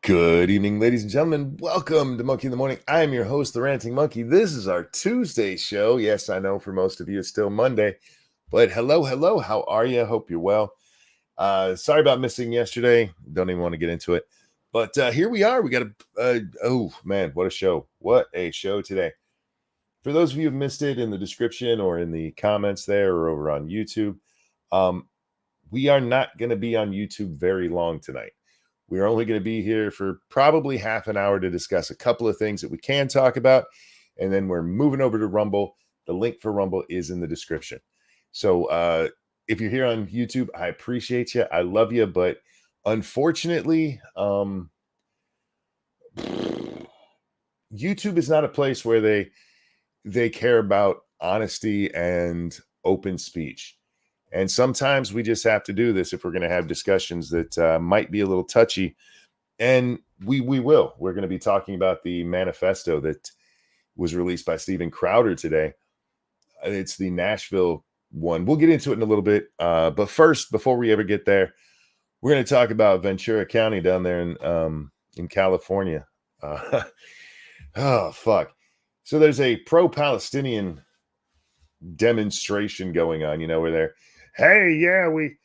Good evening, ladies and gentlemen. Welcome to Monkey in the Morning. I am your host, the Ranting Monkey. This is our Tuesday show. Yes, I know for most of you it's still Monday, but hello. How are you? Hope you're well. Sorry about missing yesterday. Don't even want to get into it, but here we are. We got oh man, what a show! What a show today. For those of you who missed it, in the description or in the comments there or over on YouTube, we are not going to be on YouTube very long tonight. We're only going to be here for probably half an hour to discuss a couple of things that we can talk about. And then we're moving over to Rumble. The link for Rumble is in the description. So if you're here on YouTube, I appreciate you. I love you. But unfortunately, YouTube is not a place where they care about honesty and open speech. And sometimes we just have to do this if we're going to have discussions that might be a little touchy. And we will. We're going to be talking about the manifesto that was released by Steven Crowder today. It's the Nashville one. We'll get into it in a little bit. But first, before we ever get there, we're going to talk about Ventura County down there in California. Oh, fuck. So there's a pro-Palestinian demonstration going on, where they're, hey, yeah, we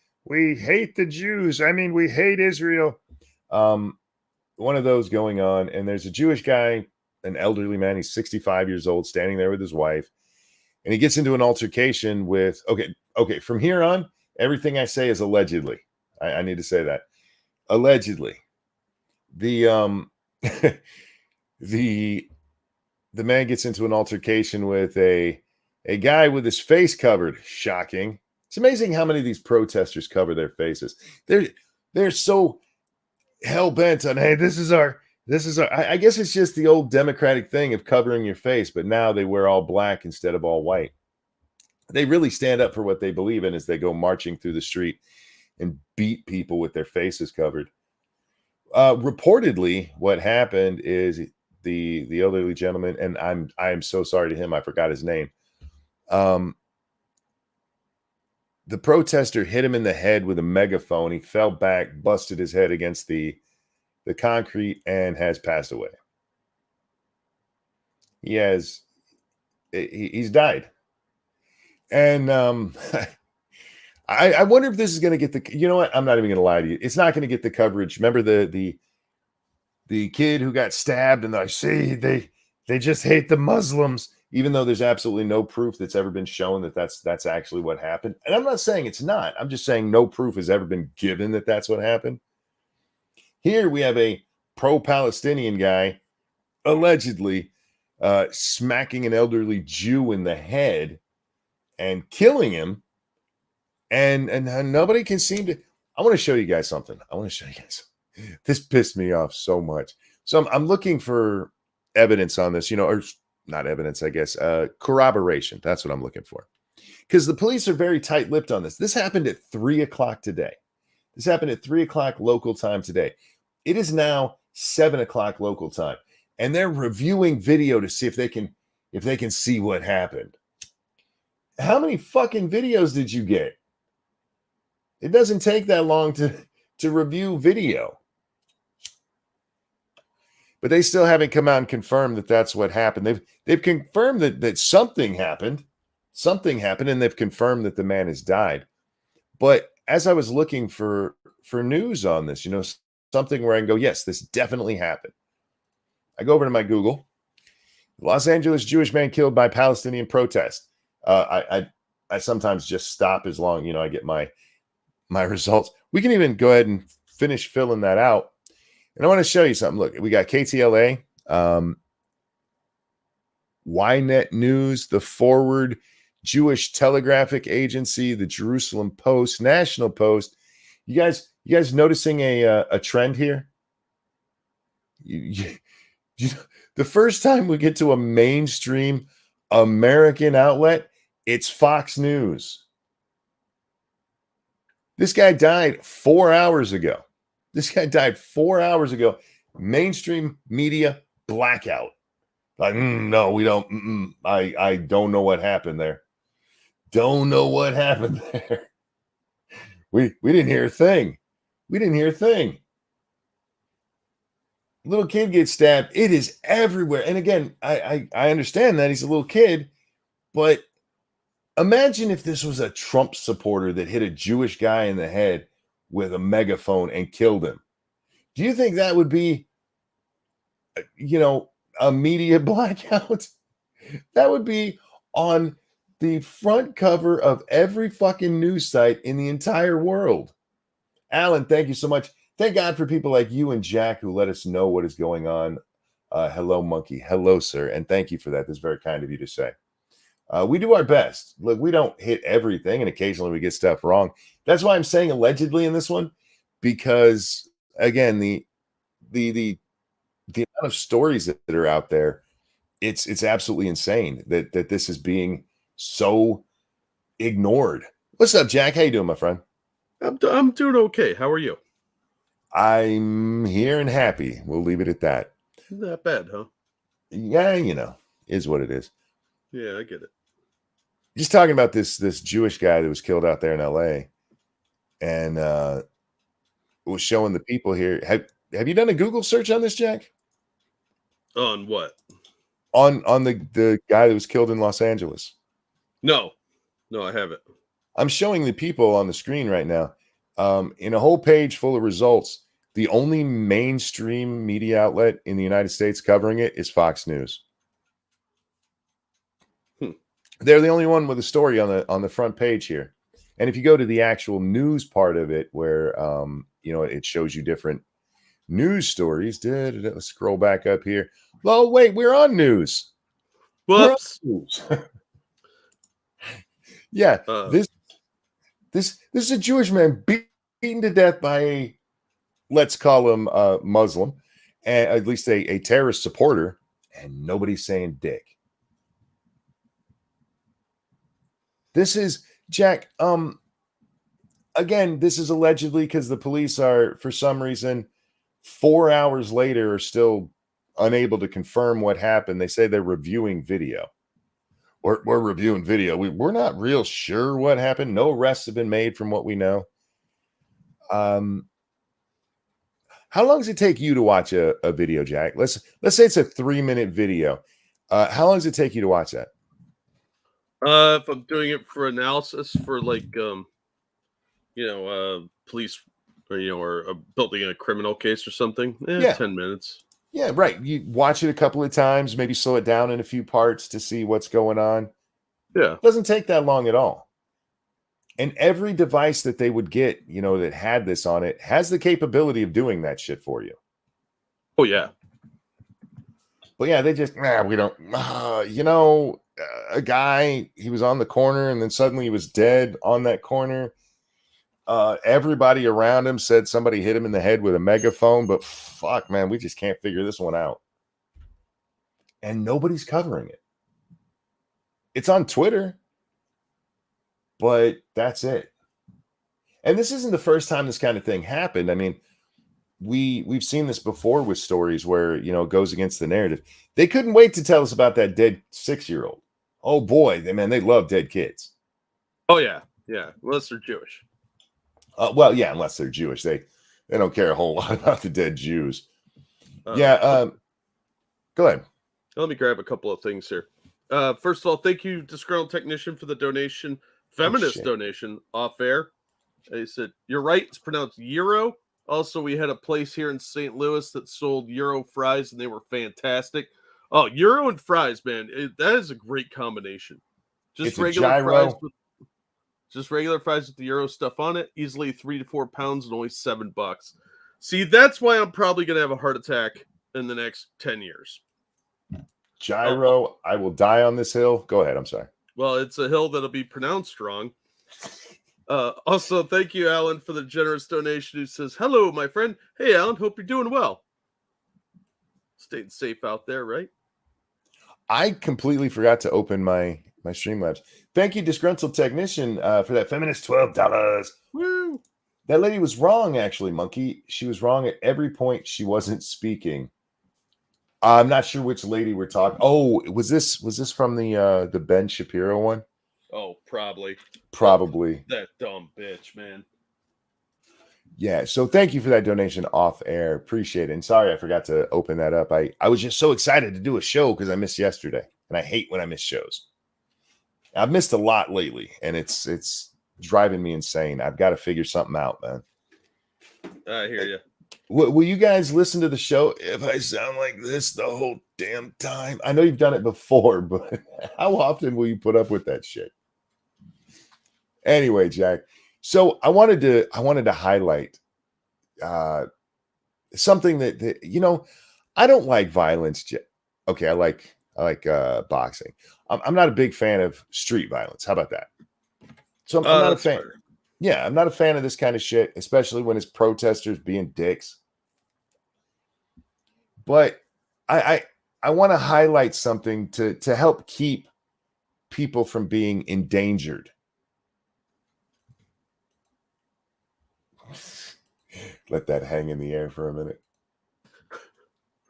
hate the Jews. I mean, we hate Israel. One of those going on, and there's a Jewish guy, an elderly man. He's 65 years old, standing there with his wife, and he gets into an altercation with. Okay. From here on, everything I say is allegedly. I need to say that allegedly. The the man gets into an altercation with a guy with his face covered. Shocking. It's amazing how many of these protesters cover their faces. They're so hell-bent on, hey, this is our I guess it's just the old Democratic thing of covering your face, but now they wear all black instead of all white. They really stand up for what they believe in as they go marching through the street and beat people with their faces covered. Reportedly, what happened is the elderly gentleman, and I'm so sorry to him, I forgot his name. The protester hit him in the head with a megaphone. He fell back, busted his head against the concrete, and has passed away. He's died. And I wonder if this is going to get you know what? I'm not even going to lie to you. It's not going to get the coverage. Remember the kid who got stabbed, and I see they just hate the Muslims, even though there's absolutely no proof that's ever been shown that that's actually what happened. And I'm not saying it's not. I'm just saying no proof has ever been given that that's what happened. Here we have a pro-Palestinian guy allegedly smacking an elderly Jew in the head and killing him. And nobody can seem to. I want to show you guys something. This pissed me off so much. So I'm looking for evidence on this, or not evidence, I guess, corroboration. That's what I'm looking for. Because the police are very tight-lipped on this. This happened at 3:00 today. This happened at 3:00 local time today. It is now 7:00 local time. And they're reviewing video to see if they can see what happened. How many fucking videos did you get? It doesn't take that long to review video. But they still haven't come out and confirmed that that's what happened. They've confirmed that something happened. Something happened, and they've confirmed that the man has died. But as I was looking for news on this, something where I can go, yes, this definitely happened. I go over to my Google. Los Angeles Jewish man killed by Palestinian protest. I sometimes just stop as long, I get my results. We can even go ahead and finish filling that out. And I want to show you something. Look, we got KTLA, Ynet News, The Forward, Jewish Telegraphic Agency, the Jerusalem Post, National Post. You guys noticing a trend here? The first time we get to a mainstream American outlet, it's Fox News. This guy died 4 hours ago. Mainstream media blackout. Like, no, we don't. I don't know what happened there. We didn't hear a thing. Little kid gets stabbed. It is everywhere. And again, I understand that he's a little kid, but imagine if this was a Trump supporter that hit a Jewish guy in the head with a megaphone and killed him. Do you think that would be, a media blackout? That would be on the front cover of every fucking news site in the entire world. Alan, thank you so much. Thank God for people like you and Jack who let us know what is going on. Hello, Monkey. Hello, sir. And thank you for that. That's very kind of you to say. We do our best. Look, we don't hit everything, and occasionally we get stuff wrong. That's why I'm saying allegedly in this one, because again, the amount of stories that are out there, it's absolutely insane that this is being so ignored. What's up, Jack? How you doing, my friend? I'm doing okay. How are you? I'm here and happy. We'll leave it at that. Not bad, huh? Yeah, is what it is. Yeah, I get it. Just talking about this Jewish guy that was killed out there in LA, and was showing the people here. Have you done a Google search on this, Jack? On what? On the guy that was killed in Los Angeles? No, I haven't. I'm showing the people on the screen right now. In a whole page full of results, the only mainstream media outlet in the United States covering it is Fox News. They're the only one with a story on the front page here. And if you go to the actual news part of it, where it shows you different news stories. Let's scroll back up here. Oh, wait, we're on news. Whoops. Yeah, this is a Jewish man beaten to death by a, let's call him a Muslim, and at least a terrorist supporter, and nobody's saying dick. This is Jack. Again, this is allegedly because the police are, for some reason, 4 hours later, are still unable to confirm what happened. They say they're reviewing video. We're reviewing video. We're not real sure what happened. No arrests have been made from what we know. How long does it take you to watch a video, Jack? Let's say it's a 3-minute video. How long does it take you to watch that? If I'm doing it for analysis for police or building a criminal case or something, 10 minutes. Yeah, right. You watch it a couple of times, maybe slow it down in a few parts to see what's going on. Yeah. It doesn't take that long at all. And every device that they would get, that had this on it, has the capability of doing that shit for you. Oh, yeah. But yeah, they just, we don't, a guy, he was on the corner and then suddenly he was dead on that corner. Everybody around him said somebody hit him in the head with a megaphone, but fuck, man, we just can't figure this one out. And nobody's covering it. It's on Twitter, but that's it. And this isn't the first time this kind of thing happened. I mean, we've seen this before with stories where, it goes against the narrative. They couldn't wait to tell us about that dead 6-year-old. Oh boy, they love dead kids. Oh yeah. Yeah. Unless they're Jewish. Well, yeah, unless they're Jewish. They don't care a whole lot about the dead Jews. Go ahead. Let me grab a couple of things here. First of all, thank you, Disgruntled Technician, for the donation. Feminist donation off air. They said, you're right, it's pronounced Euro. Also, we had a place here in St. Louis that sold Euro fries, and they were fantastic. Oh, Euro and fries, man. That is a great combination. Just regular fries with the Euro stuff on it. Easily 3 to 4 pounds and only $7. See, that's why I'm probably going to have a heart attack in the next 10 years. Gyro, I will die on this hill. Go ahead. I'm sorry. Well, it's a hill that'll be pronounced wrong. Also, thank you, Alan, for the generous donation who says, hello, my friend. Hey, Alan, hope you're doing well. Staying safe out there, right? I completely forgot to open my Streamlabs. Thank you, Disgruntled Technician, for that feminist $12. Woo! That lady was wrong, actually, Monkey. She was wrong at every point she wasn't speaking. I'm not sure which lady we're talking. Oh, was this from the Ben Shapiro one? Oh, probably. Probably. That dumb bitch, man. Yeah, so thank you for that donation off air. Appreciate it. And sorry I forgot to open that up. I was just so excited to do a show because I missed yesterday, and I hate when I miss shows. I've missed a lot lately, and it's driving me insane. I've got to figure something out, man. I hear you. Will you guys listen to the show if I sound like this the whole damn time? I know you've done it before, but how often will you put up with that shit? Anyway, Jack. So I wanted to highlight something that I don't like violence. Okay, I like boxing. I'm not a big fan of street violence. How about that? So I'm not a fan. Fair. Yeah, I'm not a fan of this kind of shit, especially when it's protesters being dicks. But I want to highlight something to help keep people from being endangered. Let that hang in the air for a minute.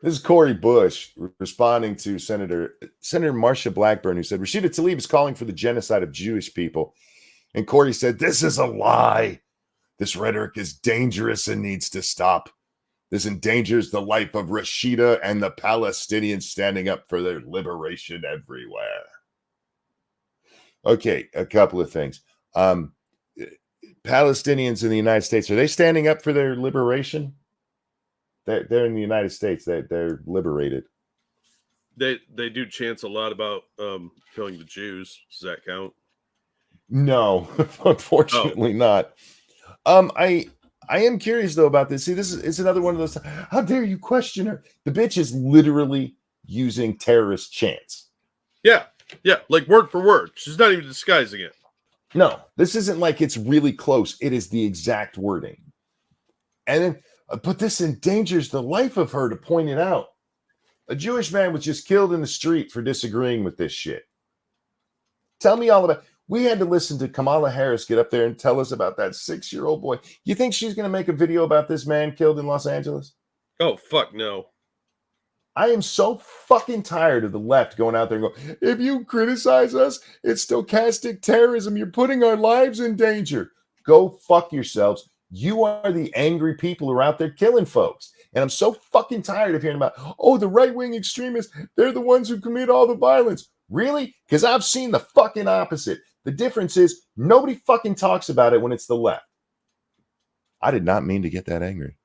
This is Corey Bush responding to Senator Marsha Blackburn, who said Rashida Tlaib is calling for the genocide of Jewish people. And Corey said, this is a lie. This rhetoric is dangerous and needs to stop. This endangers the life of Rashida and the Palestinians standing up for their liberation everywhere. Okay, a couple of things. Palestinians in the United States, are they standing up for their liberation? They're in the United States. They're liberated. They do chants a lot about killing the Jews. Does that count? No, unfortunately not. I am curious though about this. See, it's another one of those. How dare you question her? The bitch is literally using terrorist chants. Yeah, like word for word. She's not even disguising it. No, this isn't like it's really close. It is the exact wording. And then, but this endangers the life of her to point it out. A Jewish man was just killed in the street for disagreeing with this shit. Tell me all about. We had to listen to Kamala Harris get up there and tell us about that 6-year-old boy. You think she's going to make a video about this man killed in Los Angeles? Oh, fuck no. I am so fucking tired of the left going out there and going, if you criticize us, it's stochastic terrorism. You're putting our lives in danger. Go fuck yourselves. You are the angry people who are out there killing folks. And I'm so fucking tired of hearing about, oh, the right-wing extremists, they're the ones who commit all the violence. Really? Because I've seen the fucking opposite. The difference is nobody fucking talks about it when it's the left. I did not mean to get that angry.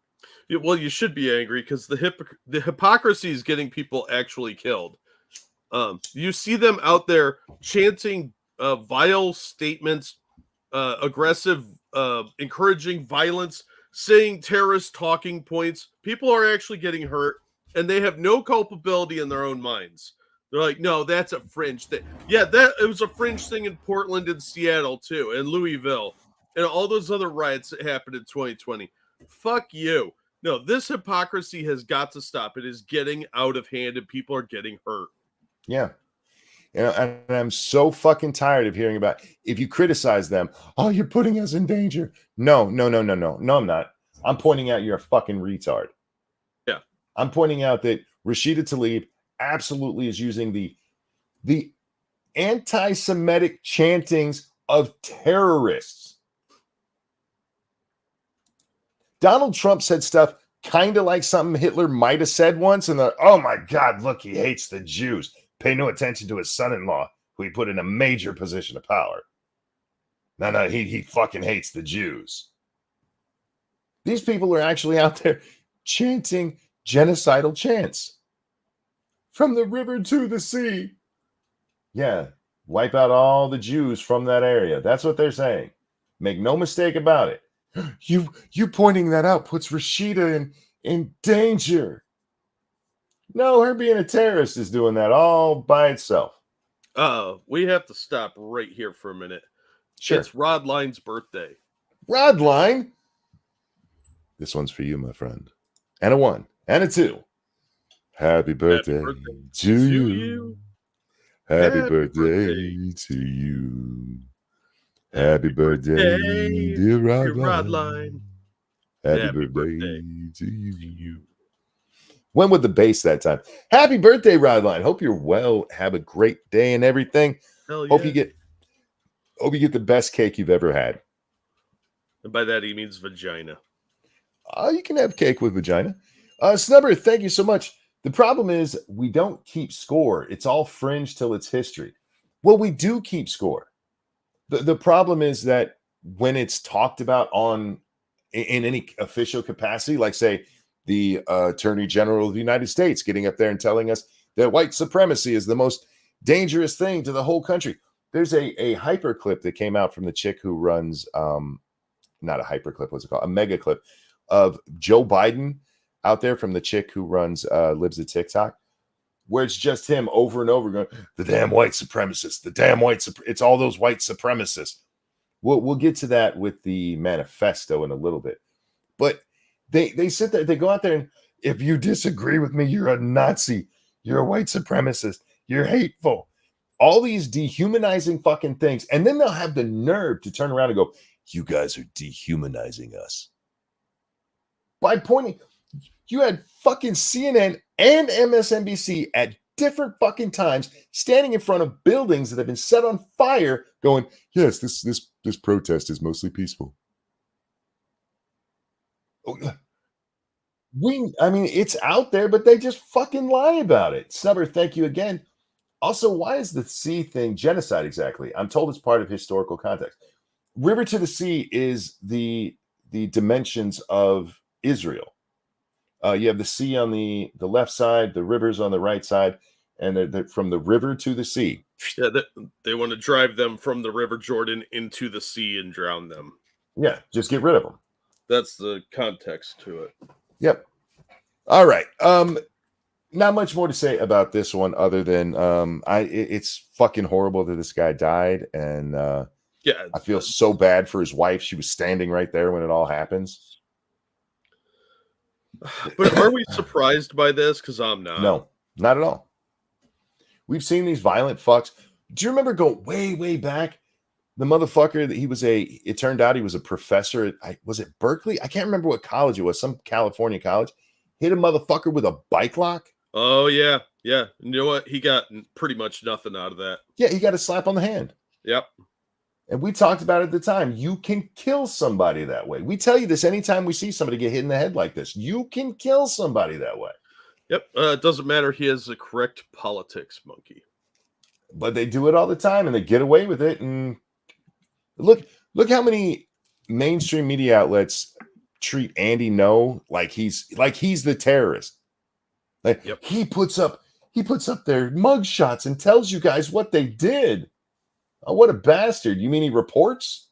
Well, you should be angry because the hypocrisy is getting people actually killed. You see them out there chanting vile statements, aggressive, encouraging violence, saying terrorist talking points. People are actually getting hurt, and they have no culpability in their own minds. They're like, no, that's a fringe thing. Yeah, it was a fringe thing in Portland and Seattle too, and Louisville, and all those other riots that happened in 2020. Fuck you. No, this hypocrisy has got to stop. It is getting out of hand, and people are getting hurt. Yeah. And I'm so fucking tired of hearing about, if you criticize them, oh, you're putting us in danger. No, I'm not. I'm pointing out you're a fucking retard. Yeah. I'm pointing out that Rashida Tlaib absolutely is using the anti-Semitic chantings of terrorists. Donald Trump said stuff kind of like something Hitler might have said once, and oh my God, look, he hates the Jews. Pay no attention to his son-in-law, who he put in a major position of power. No, he fucking hates the Jews. These people are actually out there chanting genocidal chants. From the river to the sea. Yeah, wipe out all the Jews from that area. That's what they're saying. Make no mistake about it. You pointing that out puts Rashida in danger. No, her being a terrorist is doing that all by itself. We have to stop right here for a minute. Sure. It's Rod Line's birthday. Rod Line? This one's for you, my friend. And a 1 and a 2. Happy birthday to you. Happy birthday to you. Happy birthday, dear Rod Line. Happy birthday to you. When with the bass that time? Happy birthday, Rod Line. Hope you're well. Have a great day and everything. Hell yeah. Hope you get the best cake you've ever had. And by that he means vagina. You can have cake with vagina. Snubber, thank you so much. The problem is we don't keep score. It's all fringe till it's history. Well, we do keep score. The problem is that when it's talked about in any official capacity, like say the Attorney General of the United States getting up there and telling us that white supremacy is the most dangerous thing to the whole country. There's a hyper clip that came out from the chick who runs not a hyper clip, what's it called? A mega clip of Joe Biden out there from the chick who lives at TikTok, where it's just him over and over going, the damn white supremacists, the damn it's all those white supremacists. We'll get to that with the manifesto in a little bit. But they sit there, they go out there, and if you disagree with me, you're a Nazi, you're a white supremacist, you're hateful. All these dehumanizing fucking things. And then they'll have the nerve to turn around and go, you guys are dehumanizing us. By pointing, you had fucking CNN and MSNBC at different fucking times standing in front of buildings that have been set on fire going, yes, this protest is mostly peaceful. It's out there, but they just fucking lie about it. Snubber, thank you again. Also, why is the sea thing genocide exactly? I'm told it's part of historical context. River to the sea is the dimensions of Israel. You have the sea on the left side, the rivers on the right side, and they're from the river to the sea. Yeah, they want to drive them from the River Jordan into the sea and drown them. Yeah, just get rid of them. That's the context to it. Yep. All right. Not much more to say about this one other than it's fucking horrible that this guy died, and yeah, I feel so bad for his wife. She was standing right there when it all happens. But are we surprised by this? Because I'm not. No, not at all. We've seen these violent fucks. Do you remember going way, way back? The motherfucker that it turned out he was a professor at, was it Berkeley? I can't remember what college it was, some California college. Hit a motherfucker with a bike lock. Oh, yeah. Yeah. You know what? He got pretty much nothing out of that. Yeah, he got a slap on the hand. Yep. And we talked about it at the time. You can kill somebody that way. We tell you this anytime we see somebody get hit in the head like this. You can kill somebody that way. Yep. It doesn't matter. He has the correct politics, monkey. But they do it all the time, and they get away with it. And look how many mainstream media outlets treat Andy Ngo like he's the terrorist. Like, yep. He puts up their mug shots and tells you guys what they did. Oh, what a bastard. You mean he reports?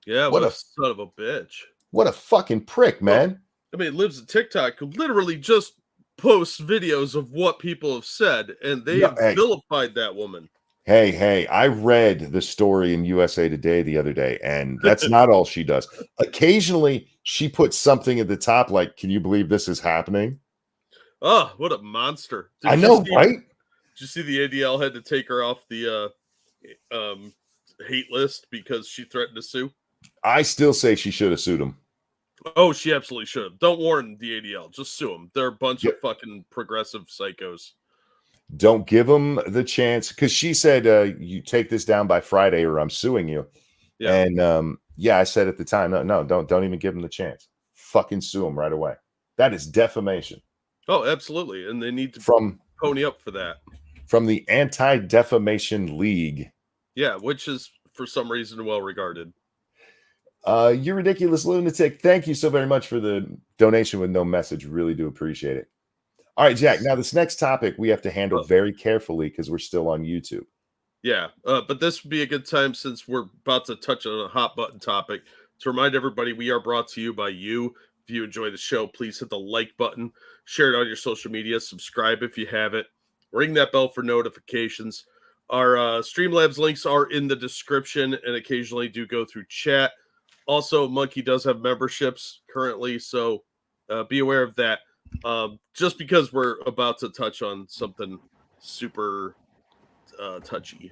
Yeah, what a son of a bitch. What a fucking prick, man. I mean, it lives in TikTok, who literally just posts videos of what people have said, and they have vilified that woman. Hey, I read the story in USA Today the other day, and that's not all she does. Occasionally, she puts something at the top like, can you believe this is happening? Oh, what a monster. I know, right? Did you see the ADL had to take her off the hate list because she threatened to sue? I still say she should have sued him. Oh, she absolutely should have. Don't warn the ADL. Just sue them. They're a bunch of fucking progressive psychos. Don't give them the chance, because she said, you take this down by Friday or I'm suing you. Yeah. And I said at the time, no, don't even give them the chance. Fucking sue them right away. That is defamation. Oh, absolutely. And they need to pony up for that. From the Anti-Defamation League. Yeah, which is for some reason well regarded. You ridiculous lunatic. Thank you so very much for the donation with no message. Really do appreciate it. All right, Jack. Now, this next topic we have to handle very carefully because we're still on YouTube. Yeah, but this would be a good time, since we're about to touch on a hot button topic, to remind everybody we are brought to you by you. If you enjoy the show, please hit the like button, share it on your social media, subscribe if you haven't, ring that bell for notifications. Our Streamlabs links are in the description and occasionally do go through chat. Also, Monkey does have memberships currently, so be aware of that. Just because we're about to touch on something super touchy.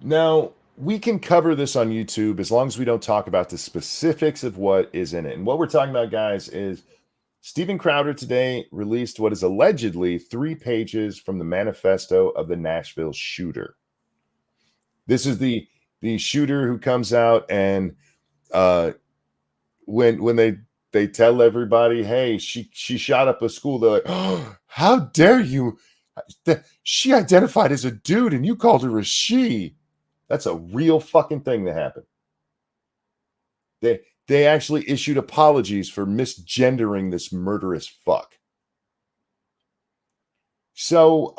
Now, we can cover this on YouTube as long as we don't talk about the specifics of what is in it. And what we're talking about, guys, is Steven Crowder today released what is allegedly 3 pages from the manifesto of the Nashville shooter. This is the shooter who comes out and when they they tell everybody, hey, she shot up a school. They're like, oh, how dare you? She identified as a dude and you called her a she. That's a real fucking thing that happened. They actually issued apologies for misgendering this murderous fuck. So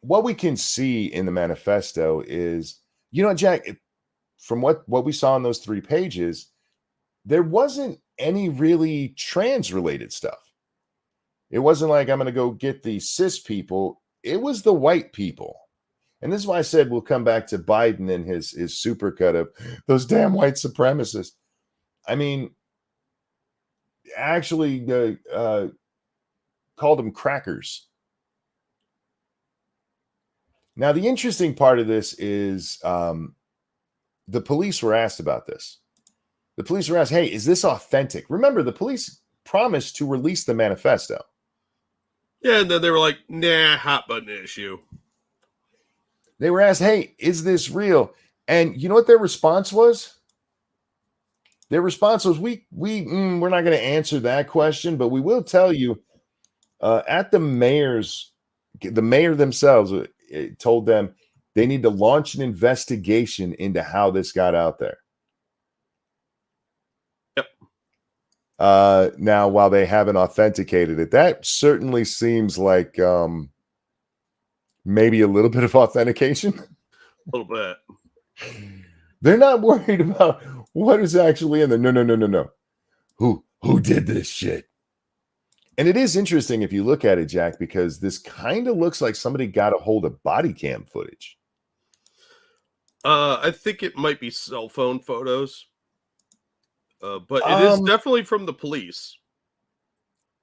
what we can see in the manifesto is, Jack, from what we saw in those 3 pages, there wasn't any really trans related stuff. It wasn't like I'm going to go get the cis people. It was the white people. And this is why I said we'll come back to Biden and his supercut of those damn white supremacists. I mean, actually called them crackers. Now, the interesting part of this is the police were asked about this. The police were asked, hey, is this authentic? Remember, the police promised to release the manifesto. Yeah, and then they were like, nah, hot button issue. They were asked, hey, is this real? And you know what their response was? Their response was, we're not going to answer that question, but we will tell you at the mayor themselves told them they need to launch an investigation into how this got out there. Yep. Now, while they haven't authenticated it, that certainly seems like maybe a little bit of authentication. A little bit. They're not worried about what is actually in there. No. Who did this shit? And it is interesting if you look at it, Jack, because this kind of looks like somebody got a hold of body cam footage. I think it might be cell phone photos. But it is definitely from the police.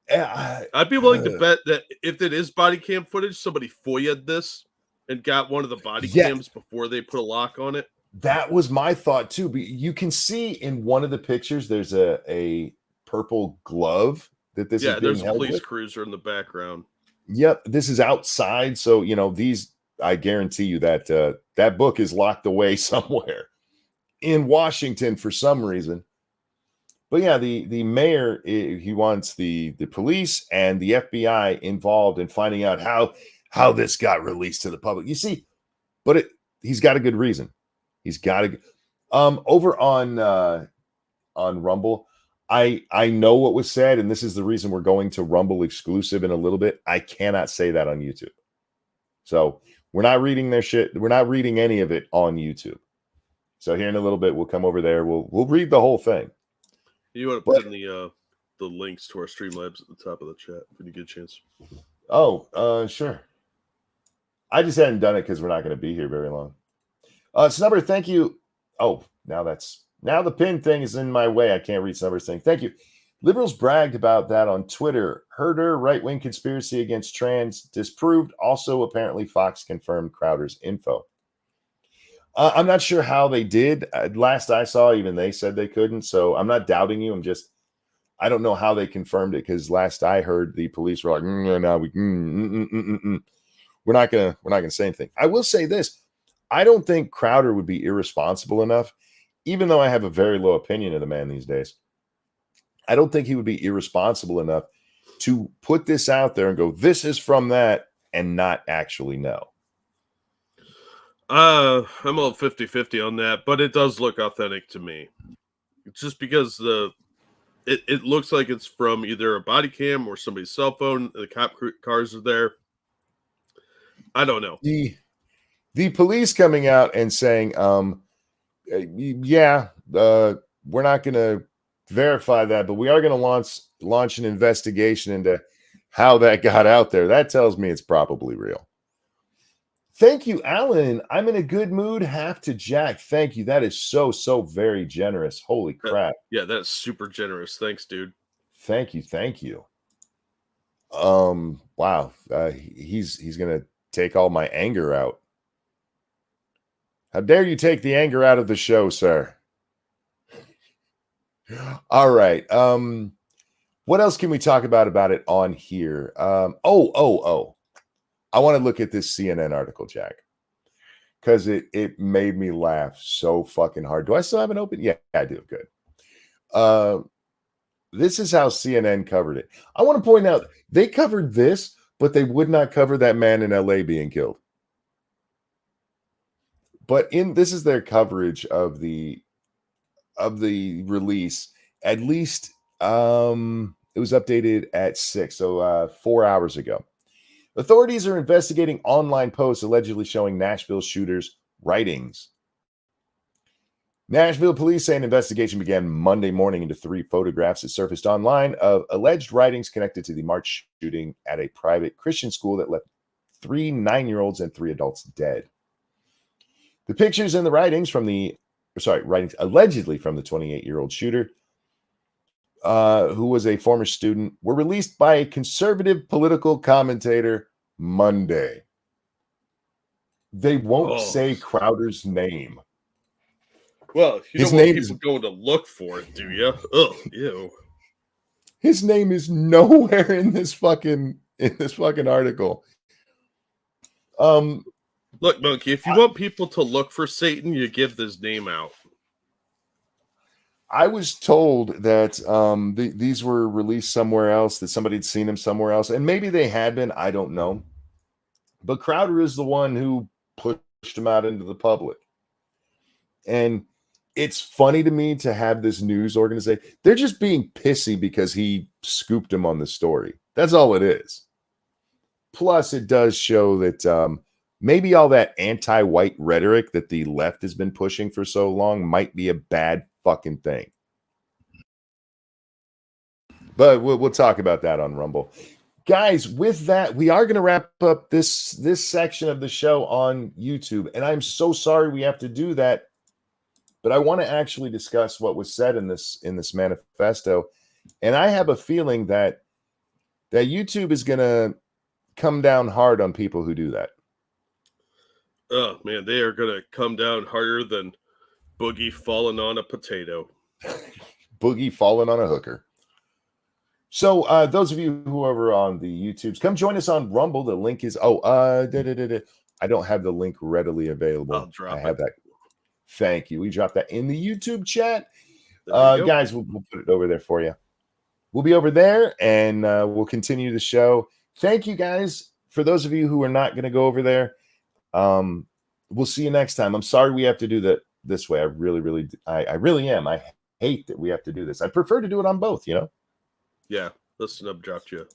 I'd be willing to bet that if it is body cam footage, somebody FOIA'd this and got one of the body cams before they put a lock on it. That was my thought too. But you can see in one of the pictures there's a purple glove that this is being there's a held police with. cruiser in the background. Yep, this is outside, so these. I guarantee you that that book is locked away somewhere in Washington for some reason. But yeah, the mayor, he wants the police and the FBI involved in finding out how this got released to the public. You see, but he's got a good reason. He's got a over on Rumble. I know what was said, and this is the reason we're going to Rumble exclusive in a little bit. I cannot say that on YouTube. So we're not reading their shit. We're not reading any of it on YouTube. So here in a little bit, we'll come over there. We'll read the whole thing. You want to put in the links to our Streamlabs at the top of the chat when you get a chance. Oh, sure. I just hadn't done it because we're not going to be here very long. Snubber, thank you. Oh, now the pin thing is in my way. I can't read Snubber's thing. Thank you. Liberals bragged about that on Twitter. Herder, right-wing conspiracy against trans disproved. Also, apparently, Fox confirmed Crowder's info. I'm not sure how they did. Last I saw, even they said they couldn't. So I'm not doubting you. I don't know how they confirmed it because last I heard, the police were like, we're not gonna say anything. I will say this: I don't think Crowder would be irresponsible enough, even though I have a very low opinion of the man these days. I don't think he would be irresponsible enough to put this out there and go, "This is from that," and not actually know. I'm a little 50-50 on that, but it does look authentic to me. It's just because it looks like it's from either a body cam or somebody's cell phone. The cop cars are there. I don't know. The police coming out and saying, we're not going to verify that, but we are going to launch an investigation into how that got out there. That tells me it's probably real. Thank you, Alan. I'm in a good mood. Half to Jack. Thank you. That is so very generous. Holy crap. Yeah, that's super generous. Thanks, dude. Thank you. Wow. He's gonna take all my anger out. How dare you take the anger out of the show, sir? All right. What else can we talk about it on here? I want to look at this CNN article, Jack, because it made me laugh so fucking hard. Do I still have it open? Yeah, I do. Good. This is how CNN covered it. I want to point out they covered this, but they would not cover that man in LA being killed. But this is their coverage of the release. At least it was updated at 6, so 4 hours ago. Authorities are investigating online posts allegedly showing Nashville shooters' writings. Nashville police say an investigation began Monday morning into 3 photographs that surfaced online of alleged writings connected to the March shooting at a private Christian school that left 3 9-year-olds and 3 adults dead. The pictures and the writings allegedly from the 28-year-old shooter, who was a former student, were released by a conservative political commentator Monday. They won't say Crowder's name. Well, you don't want people going to look for it, do you? Ugh, ew. His name is nowhere in this fucking article. Look, Monkey, if you want people to look for Satan, you give this name out. I was told that these were released somewhere else, that somebody had seen them somewhere else, and maybe they had been. I don't know. But Crowder is the one who pushed them out into the public. And it's funny to me to have this news organization. They're just being pissy because he scooped him on the story. That's all it is. Plus, it does show that maybe all that anti-white rhetoric that the left has been pushing for so long might be a bad fucking thing. But we'll talk about that on Rumble. Guys, with that, we are going to wrap up this section of the show on YouTube. And I'm so sorry we have to do that. But I want to actually discuss what was said in this manifesto. And I have a feeling that YouTube is going to come down hard on people who do that. Oh, man, they are going to come down harder than Boogie falling on a potato. Boogie falling on a hooker. So those of you who are over on the YouTubes, come join us on Rumble. The link is, I don't have the link readily available. I'll drop have it. That. Thank you. We dropped that in the YouTube chat. Guys, we'll put it over there for you. We'll be over there, and we'll continue the show. Thank you, guys. For those of you who are not going to go over there, we'll see you next time. I'm sorry we have to do that this way. I really am. I hate that we have to do this. I prefer to do it on both, Yeah, the snub dropped you.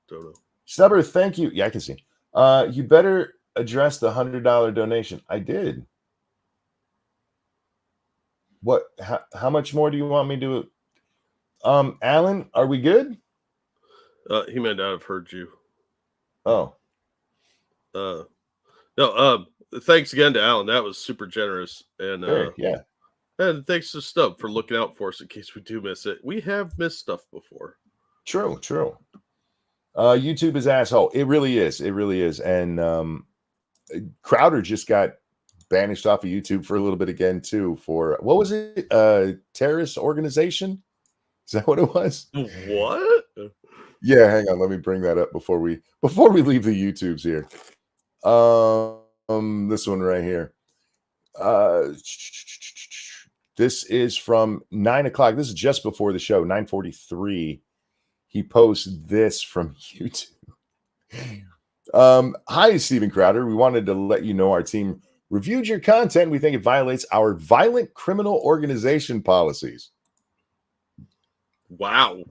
Dodo. Snubber, thank you. Yeah, I can see. You better address the $100 donation. I did. What? How much more do you want me to? Alan, are we good? He may not have heard you. Oh. No. Thanks again to Alan. That was super generous. And yeah. And thanks to Stub for looking out for us in case we do miss it. We have missed stuff before. True. YouTube is asshole. It really is. And Crowder just got banished off of YouTube for a little bit again too. For what was it? Terrorist organization? Is that what it was? What? Yeah, hang on. Let me bring that up before we leave the YouTubes here. This one right here. This is from 9 o'clock. This is just before the show, 9:43. He posts this from YouTube. Hi, Steven Crowder. We wanted to let you know our team reviewed your content. We think it violates our violent criminal organization policies. Wow.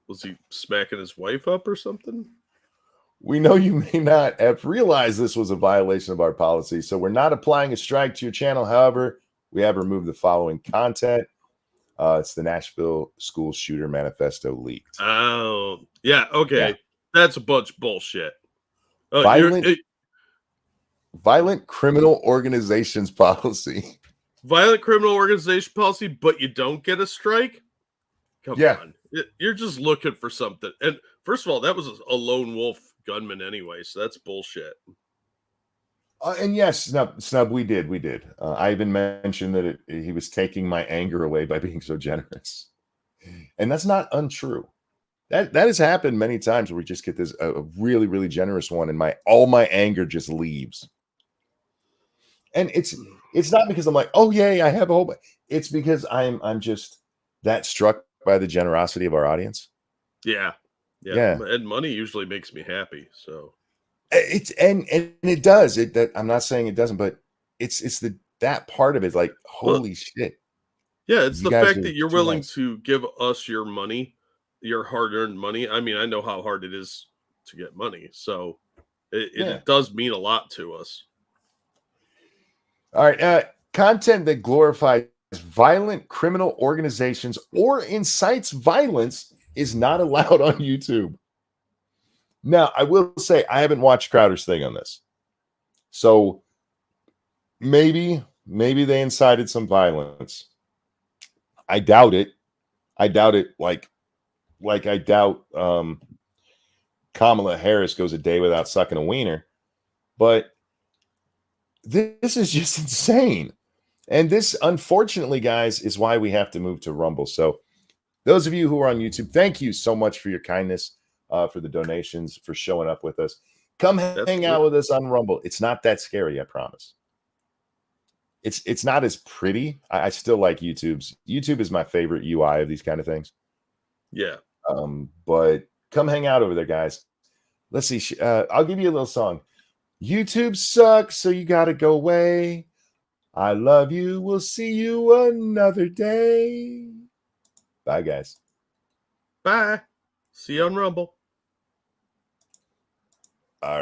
Was he smacking his wife up or something? We know you may not have realized this was a violation of our policy, so we're not applying a strike to your channel. However, we have removed the following content. It's the Nashville School Shooter Manifesto leaked. Oh, yeah. Okay. Yeah. That's a bunch of bullshit. Violent criminal organizations policy. Violent criminal organization policy, but you don't get a strike? Come on. You're just looking for something. And first of all, that was a lone wolf gunman anyway, so that's bullshit. And yes, Snub, we did. I even mentioned that he was taking my anger away by being so generous. And that's not untrue. That has happened many times where we just get this a really, really generous one and all my anger just leaves. And it's not because I'm like, oh yay, I have a whole. It's because I'm just that struck by the generosity of our audience. Yeah. Yeah. And money usually makes me happy. So It's and it does. I'm not saying it doesn't, but it's that part of it is like, well, holy shit. yeah, it's You the guys fact are that you're too willing nice. to give us your money, your hard-earned money. I mean, I know how hard it is to get money, so Yeah. it does mean a lot to us. All right. Content that glorifies violent criminal organizations or incites violence is not allowed on YouTube. Now, I will say I haven't watched Crowder's thing on this. So maybe they incited some violence. I doubt it. I doubt it like I doubt Kamala Harris goes a day without sucking a wiener. But this is just insane. And this, unfortunately, guys, is why we have to move to Rumble. So those of you who are on YouTube, thank you so much for your kindness, for the donations, for showing up with us. Come hang out with us on Rumble. It's not that scary, I promise. It's not as pretty. I still like YouTube's. YouTube is my favorite UI of these kind of things. Yeah. But come hang out over there, guys. Let's see. I'll give you a little song. YouTube sucks, so you got to go away. I love you. We'll see you another day. Bye, guys. Bye. See you on Rumble. All right.